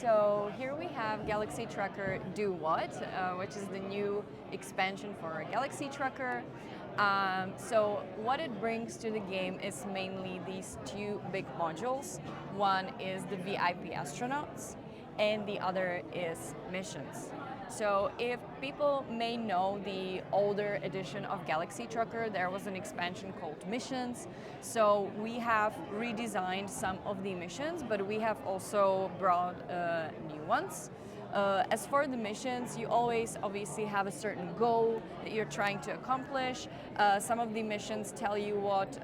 So here we have Galaxy Trucker Do What, which is the new expansion for Galaxy Trucker. So what it brings to the game is mainly these two big modules. One is the VIP astronauts, and the other is missions. So if people may know the older edition of Galaxy Trucker, there was an expansion called Missions. So we have redesigned some of the missions, but we have also brought new ones. As for the missions, you always obviously have a certain goal that you're trying to accomplish. Some of the missions tell you what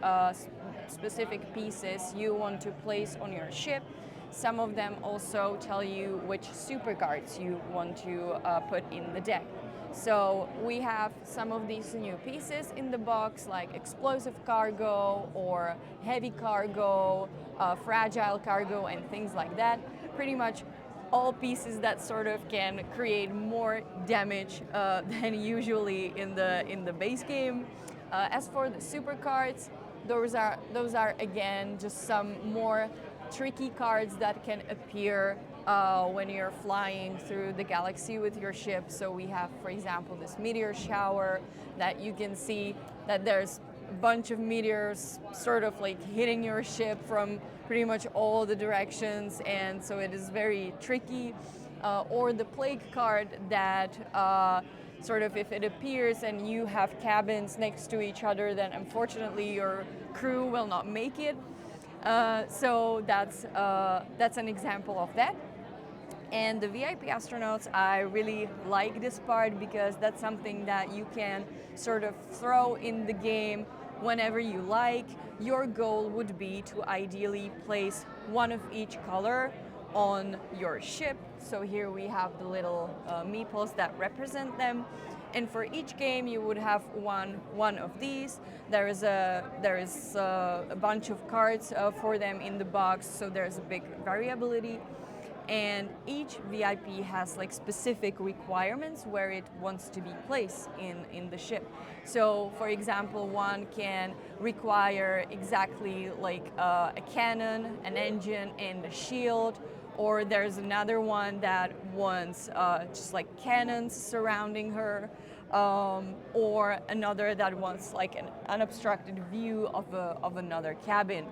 specific pieces you want to place on your ship. Some of them also tell you which supercards you want to put in the deck. So we have some of these new pieces in the box, like explosive cargo or heavy cargo, fragile cargo, and things like that. Pretty much all pieces that sort of can create more damage than usually in the base game. As for the supercards, those are again just some more tricky cards that can appear when you're flying through the galaxy with your ship. So we have, for example, this meteor shower that you can see that there's a bunch of meteors sort of like hitting your ship from pretty much all the directions, and so it is very tricky. Or the plague card that sort of if it appears and you have cabins next to each other, then unfortunately your crew will not make it. So that's an example of that. And the VIP astronauts, I really like this part because that's something that you can sort of throw in the game whenever you like. Your goal would be to ideally place one of each color on your ship. So here we have the little meeples that represent them. And for each game, you would have one of these. There is a bunch of cards for them in the box, so there's a big variability. And each VIP has like specific requirements where it wants to be placed in the ship. So for example, one can require exactly like a cannon, an engine, and a shield. Or there's another one that wants just like cannons surrounding her, or another that wants like an unobstructed view of another cabin.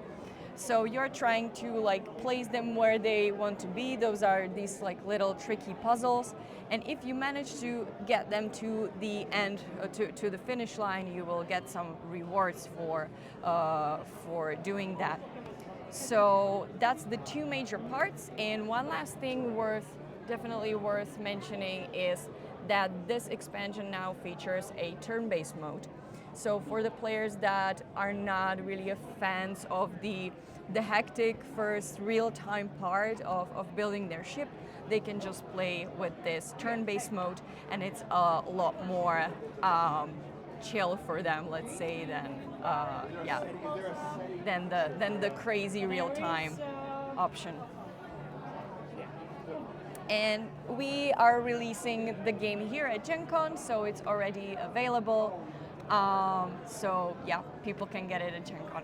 So you're trying to like place them where they want to be. Those are these like little tricky puzzles. And if you manage to get them to the end, to the finish line, you will get some rewards for doing that. So that's the two major parts. And one last thing definitely worth mentioning is that this expansion now features a turn-based mode. So for the players that are not really fans of the hectic first real-time part of building their ship, they can just play with this turn-based mode, and it's a lot more chill for them, let's say, than the crazy real-time option. And we are releasing the game here at GenCon, so it's already available. So yeah, people can get it at GenCon.